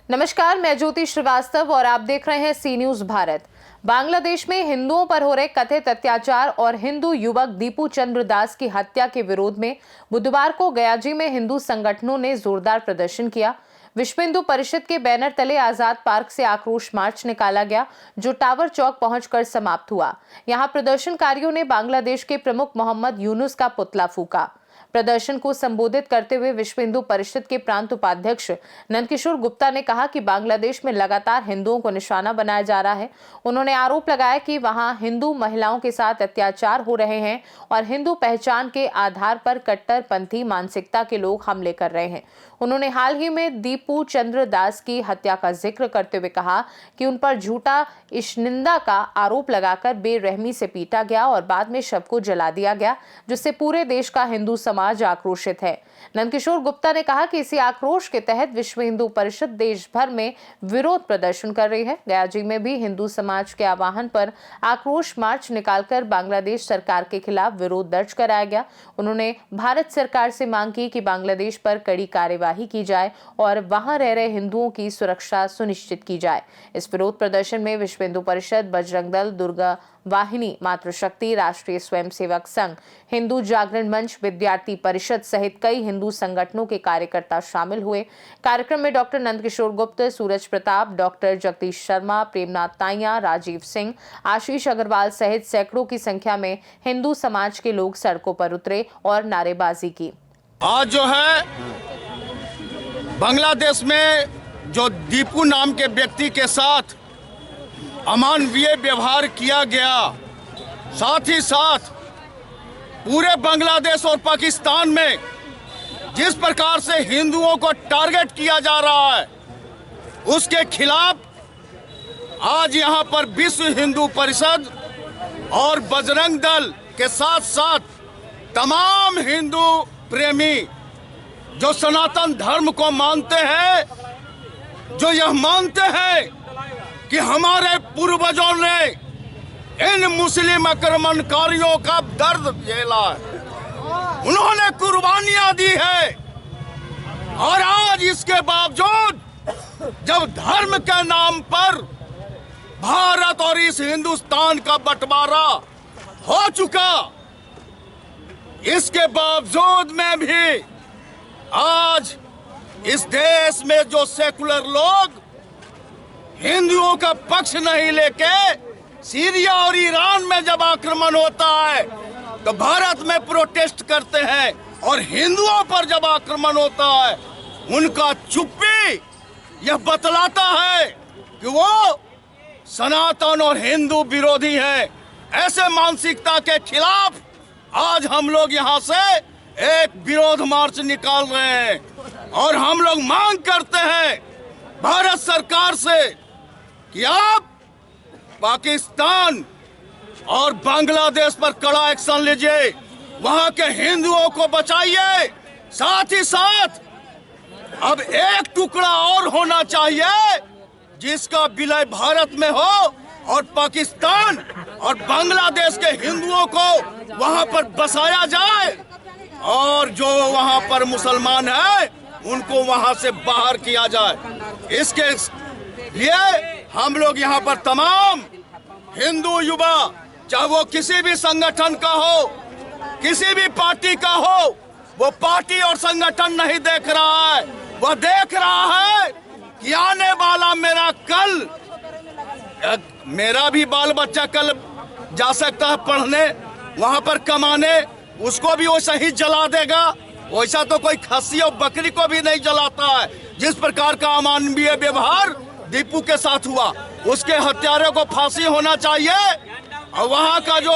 नमस्कार, मैं ज्योति श्रीवास्तव और आप देख रहे हैं सी न्यूज भारत। बांग्लादेश में हिंदुओं पर हो रहे कथित अत्याचार और हिंदू युवक दीपू चंद्र दास की हत्या के विरोध में बुधवार को गयाजी में हिंदू संगठनों ने जोरदार प्रदर्शन किया। विश्व हिंदू परिषद के बैनर तले आजाद पार्क से आक्रोश मार्च निकाला गया, जो टावर चौक पहुंचकर समाप्त हुआ। यहां प्रदर्शनकारियों ने बांग्लादेश के प्रमुख मोहम्मद यूनुस का पुतला फूका। प्रदर्शन को संबोधित करते हुए विश्व हिंदू परिषद के प्रांत उपाध्यक्ष नंदकिशोर गुप्ता ने कहा कि बांग्लादेश में लगातार हिंदुओं को निशाना बनाया जा रहा है। उन्होंने आरोप लगाया कि वहां हिंदू महिलाओं के साथ अत्याचार हो रहे हैं और हिंदू पहचान के आधार पर कट्टरपंथी मानसिकता के लोग हमले कर रहे हैं। उन्होंने हाल ही में दीपू चंद्र दास की हत्या का जिक्र करते हुए कहा कि उन पर झूठा इश्निंदा का आरोप लगाकर बेरहमी से पीटा गया और बाद में शव को जला दिया गया, जिससे पूरे देश का हिंदू समाज आक्रोशित है। नंदकिशोर गुप्ता ने कहा कि इसी आक्रोश के तहत विश्व हिंदू परिषद देश भर में विरोध प्रदर्शन कर रही है। गयाजी में भी हिंदू समाज के आह्वान पर आक्रोश मार्च निकालकर बांग्लादेश सरकार के खिलाफ विरोध दर्ज कराया गया। उन्होंने भारत सरकार से मांग की कि बांग्लादेश पर कड़ी कार्यवाही की जाए और वहां रह रहे हिंदुओं की सुरक्षा सुनिश्चित की जाए। इस विरोध प्रदर्शन में विश्व हिंदू परिषद, बजरंग दल, दुर्गा वाहिनी, मातृशक्ति, राष्ट्रीय स्वयंसेवक संघ, हिंदू जागरण मंच, विद्यार्थी परिषद सहित कई हिंदू संगठनों के कार्यकर्ता शामिल हुए। कार्यक्रम में डॉक्टर नंदकिशोर गुप्त, सूरज प्रताप, डॉक्टर जगदीश शर्मा, प्रेमनाथ ताइया, राजीव सिंह, आशीष अग्रवाल सहित सैकड़ों की संख्या में हिंदू समाज के लोग सड़कों पर उतरे और नारेबाजी की। आज जो है बांग्लादेश में जो दीपू नाम के व्यक्ति के साथ अमानवीय व्यवहार किया गया, साथ ही साथ पूरे बांग्लादेश और पाकिस्तान में जिस प्रकार से हिंदुओं को टारगेट किया जा रहा है, उसके खिलाफ आज यहां पर विश्व हिंदू परिषद और बजरंग दल के साथ साथ तमाम हिंदू प्रेमी जो सनातन धर्म को मानते हैं, जो यह मानते हैं कि हमारे पूर्वजों ने इन मुस्लिम आक्रमणकारियों का दर्द झेला है, उन्होंने कुर्बानियां दी है, और आज इसके बावजूद जब धर्म के नाम पर भारत और इस हिंदुस्तान का बंटवारा हो चुका, इसके बावजूद में भी आज इस देश में जो सेकुलर लोग हिंदुओं का पक्ष नहीं लेके सीरिया और ईरान में जब आक्रमण होता है तो भारत में प्रोटेस्ट करते हैं, और हिंदुओं पर जब आक्रमण होता है उनका चुप्पी यह बतलाता है कि वो सनातन और हिंदू विरोधी है। ऐसे मानसिकता के खिलाफ आज हम लोग यहाँ से एक विरोध मार्च निकाल रहे हैं और हम लोग मांग करते हैं भारत सरकार से कि आप पाकिस्तान और बांग्लादेश पर कड़ा एक्शन लीजिए, वहां के हिंदुओं को बचाइए। साथ ही साथ अब एक टुकड़ा और होना चाहिए जिसका विलय भारत में हो और पाकिस्तान और बांग्लादेश के हिंदुओं को वहां पर बसाया जाए, और जो वहां पर मुसलमान है उनको वहां से बाहर किया जाए। इसके लिए हम लोग यहाँ पर तमाम हिंदू युवा, चाहे वो किसी भी संगठन का हो, किसी भी पार्टी का हो, वो पार्टी और संगठन नहीं देख रहा है, वह देख रहा है कि आने वाला मेरा कल, मेरा भी बाल बच्चा कल जा सकता है पढ़ने, वहां पर कमाने, उसको भी वैसा ही जला देगा। वैसा तो कोई खस्सी और बकरी को भी नहीं जलाता है। जिस प्रकार का अमानवीय व्यवहार दीपू के साथ हुआ, उसके हत्यारों को फांसी होना चाहिए, और वहां का जो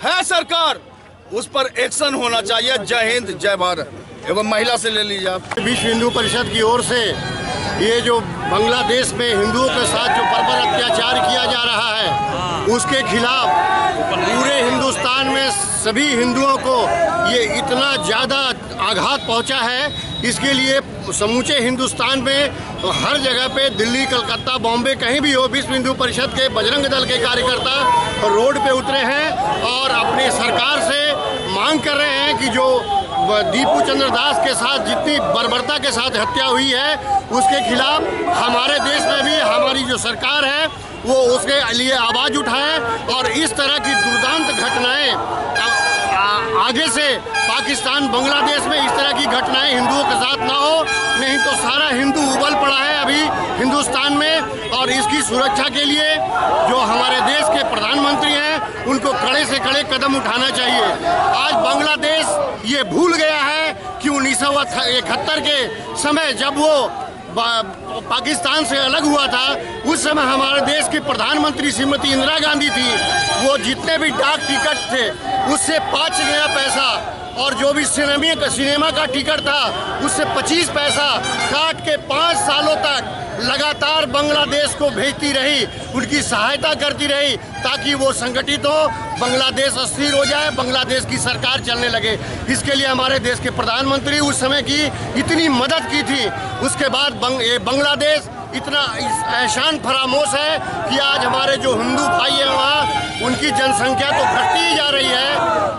है सरकार उस पर एक्शन होना चाहिए। जय हिंद, जय भारत। एवं महिला से ले लीजिए आप। विश्व हिंदू परिषद की ओर से ये जो बांग्लादेश में हिंदुओं के साथ जो बर्बर अत्याचार किया जा रहा है, उसके खिलाफ पूरे हिंदुस्तान में सभी हिंदुओं को ये इतना ज़्यादा आघात पहुंचा है, इसके लिए समूचे हिंदुस्तान में हर जगह पे, दिल्ली, कलकत्ता, बॉम्बे, कहीं भी हो, विश्व हिंदू परिषद के बजरंग दल के कार्यकर्ता रोड पे उतरे हैं और अपनी सरकार से मांग कर रहे हैं कि जो दीपू चंद्र दास के साथ जितनी बर्बरता के साथ हत्या हुई है उसके खिलाफ हमारे देश में भी हमारी जो सरकार है वो उसके लिए आवाज़ उठाए और इस तरह की दुर्दांत घटनाएं आगे से पाकिस्तान, बांग्लादेश में इस तरह की घटनाएं हिंदुओं के साथ ना हो, नहीं तो सारा हिंदू उबल पड़ा है अभी हिंदुस्तान में। और इसकी सुरक्षा के लिए जो हमारे देश के प्रधानमंत्री हैं उनको कड़े से कड़े कदम उठाना चाहिए। आज बांग्लादेश ये भूल गया है कि 1971 के समय जब वो पाकिस्तान से अलग हुआ था, उस समय हमारे देश की प्रधानमंत्री श्रीमती इंदिरा गांधी थी, वो जितने भी डाक टिकट थे उससे 5 नया पैसा और जो भी सिनेमा का टिकट था उससे 25 पैसा काट के 5 सालों तक लगातार बांग्लादेश को भेजती रही, उनकी सहायता करती रही ताकि वो संगठित हो, बांग्लादेश अस्थिर हो जाए, बांग्लादेश की सरकार चलने लगे। इसके लिए हमारे देश के प्रधानमंत्री उस समय की इतनी मदद की थी। उसके बाद बांग्लादेश इतना एहसान फरामोश है कि आज हमारे जो हिंदू भाई हैं वहाँ उनकी जनसंख्या तो घटती ही जा रही है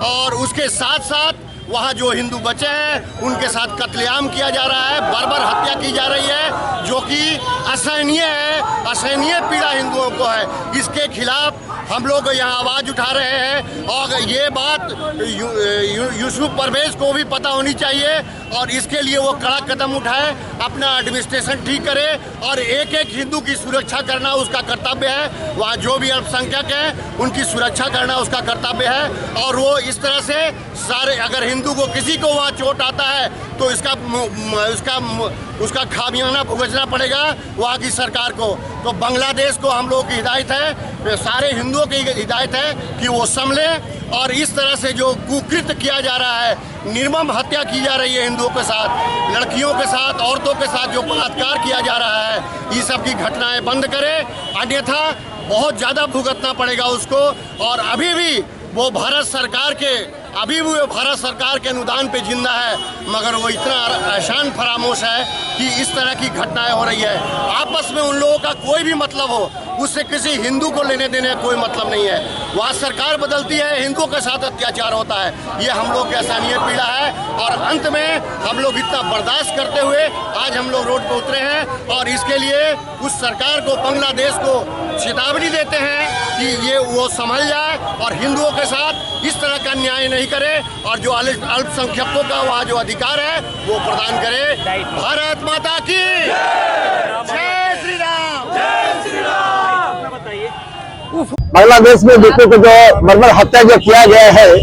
और उसके साथ साथ वहाँ जो हिंदू बचे हैं उनके साथ कत्लेआम किया जा रहा है, बर्बर हत्या की जा रही है, जो कि असहनीय है, असहनीय पीड़ा हिंदुओं को है। इसके खिलाफ हम लोग यहाँ आवाज़ उठा रहे हैं और ये बात यूसुफ परवेज को भी पता होनी चाहिए और इसके लिए वो कड़ा कदम उठाए, अपना एडमिनिस्ट्रेशन ठीक करे और एक एक हिंदू की सुरक्षा करना उसका कर्तव्य है। वहाँ जो भी अल्पसंख्यक हैं उनकी सुरक्षा करना उसका कर्तव्य है और वो इस तरह से सारे, अगर हिंदू को किसी को वहाँ चोट आता है तो उसका खामियाना भुगतना पड़ेगा वहाँ की सरकार को। तो बांग्लादेश को हम लोगों की हिदायत है, सारे हिंदुओं की हिदायत है कि वो संभले और इस तरह से जो कुकृत्य किया जा रहा है, निर्मम हत्या की जा रही है हिंदुओं के साथ, लड़कियों के साथ, औरतों के साथ जो बलात्कार किया जा रहा है, ये सब की घटनाएं बंद करे, अन्यथा बहुत ज़्यादा भुगतना पड़ेगा उसको। और अभी भी वो भारत सरकार के अनुदान पे जिंदा है, मगर वो इतना एहसान फरामोश है कि इस तरह की घटनाएं हो रही है। आपस में उन लोगों का कोई भी मतलब हो, उससे किसी हिंदू को लेने देने कोई मतलब नहीं है। वहाँ सरकार बदलती है, हिंदुओं के साथ अत्याचार होता है, ये हम लोग की असहनीय पीड़ा है। और अंत में हम लोग इतना बर्दाश्त करते हुए आज हम लोग रोड पर उतरे हैं और इसके लिए उस सरकार को, बांग्लादेश को चेतावनी देते हैं कि ये वो संभल जाए और हिंदुओं के साथ इस तरह का न्याय नहीं करे और जो अल्पसंख्यकों का वहाँ जो अधिकार है वो प्रदान करे। भारत माता की जय श्री राम। बांग्लादेश में दीपू को जो बर्बर हत्या जो किया गया है,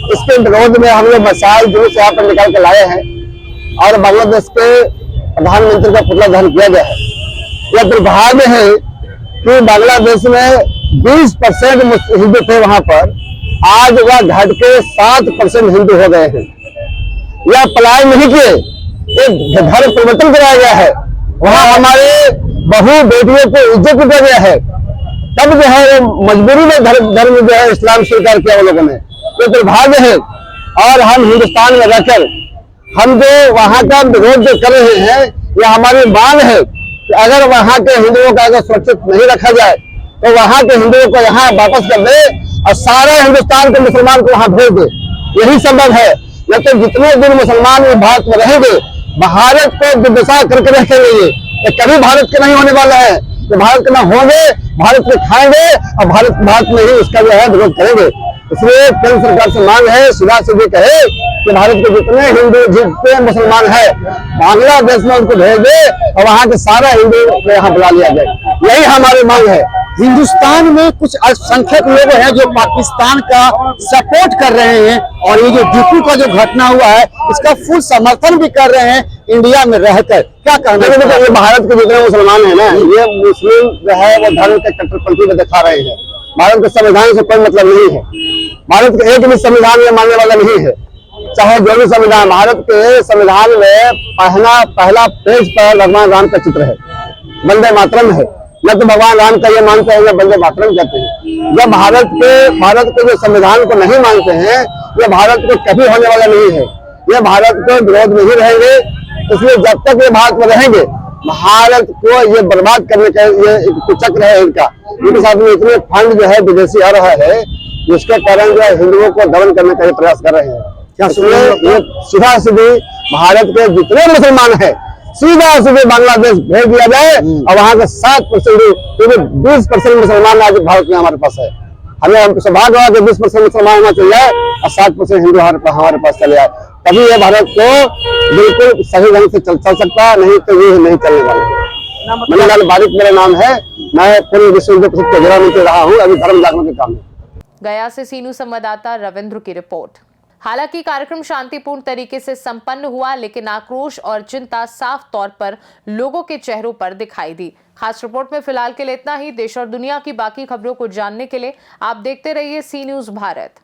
इसके विरोध में हम लोग मसाइल जुलूस यहाँ पर निकाल के लाए हैं और बांग्लादेश के प्रधानमंत्री का पुतला दहन किया गया है। यह दुर्भाग्य है कि बांग्लादेश में 20% हिंदू थे वहां पर, आज वह घट के 7% हिंदू हो गए हैं। यह पलायन नहीं किए, एक धर्म परिवर्तन कराया गया है। वहां हमारे बहू बेटियों को इज्जत दिया गया है, तब जो है वो मजबूरी में धर्म जो है इस्लाम स्वीकार किया वो लोगों ने। ये दुर्भाग्य है और हम हिंदुस्तान में रहकर हम जो वहां का विरोध जो कर रहे हैं, यह हमारी मांग है कि अगर वहां के हिंदुओं का अगर सुरक्षित नहीं रखा जाए तो वहां के हिंदुओं को यहाँ वापस कर दे और सारे हिंदुस्तान के मुसलमान को वहां भेज दे। यही संभव है, न तो जितने दिन मुसलमान भारत में रहेंगे, भारत को दुर्दशा करके रखेंगे, ये कभी भारत के नहीं होने वाला है। तो भारत के न होंगे, भारत में खाएंगे और भारत में ही उसका जो है विरोध करेंगे। इसलिए केंद्र सरकार से मांग है, सीधा सीधी कहे कि भारत के जितने हिंदू, जितने मुसलमान है, बांग्लादेश में उनको भेज दे और वहां के सारा हिंदू को यहाँ बुला लिया जाए। यही हमारी मांग है। हिंदुस्तान में कुछ अल्पसंख्यक लोग हैं जो पाकिस्तान का सपोर्ट कर रहे हैं और ये जो दीपू का जो घटना हुआ है इसका फुल समर्थन भी कर रहे हैं इंडिया में रहकर। क्या कहना है? ये भारत के जितने मुसलमान है ना, ये मुस्लिम जो है वो धर्म के कट्टरपंथी में दिखा रहे हैं। भारत के संविधान से कोई मतलब नहीं है, भारत के एक भी संविधान में मानने वाला नहीं है, चाहे जो भी संविधान। भारत के संविधान में पहला पेज पर भगवान राम का चित्र है, वंदे मातरम है। न तो भगवान राम का ये मानते हैं या वंदे मातरम कहते हैं। जब भारत के जो संविधान को नहीं मानते हैं, ये भारत को कभी होने वाला नहीं है। ये भारत के विरोध में ही रहेंगे इसलिए जब तक ये भारत में रहेंगे, भारत को ये बर्बाद करने का ये एक कुचक्र है इनका। इनके साथ में इतने फंड जो है विदेशी आ रहा है, जिसके कारण जो है हिंदुओं को दमन करने का ये प्रयास कर रहे हैं। क्या ये सीधा सीधी भारत के जितने मुसलमान हैं सीधा सीधे बांग्लादेश भेज दिया जाए और वहां के 7% 20% मुसलमान आज भारत में हमारे पास है। हमें सौभाग्य हुआ कि 20% मुसलमान वहां चल जाए और 7% हिंदू हमारे पास चले आए, तभी ये भारत को बिल्कुल सही ढंग से चल सकता है, नहीं तो ये नहीं चलने वाला। मनीलाल बारिक मेरा नाम है, मैं पूर्व विश्व हिंदू परिषद के जिला मंत्री रहा हूँ, अभी धर्म जागरण के काम में। गया से सीनू संवाददाता रविंद्र की रिपोर्ट। हालांकि कार्यक्रम शांतिपूर्ण तरीके से संपन्न हुआ, लेकिन आक्रोश और चिंता साफ तौर पर लोगों के चेहरों पर दिखाई दी। खास रिपोर्ट में फिलहाल के लिए इतना ही। देश और दुनिया की बाकी खबरों को जानने के लिए आप देखते रहिए सी न्यूज़ भारत।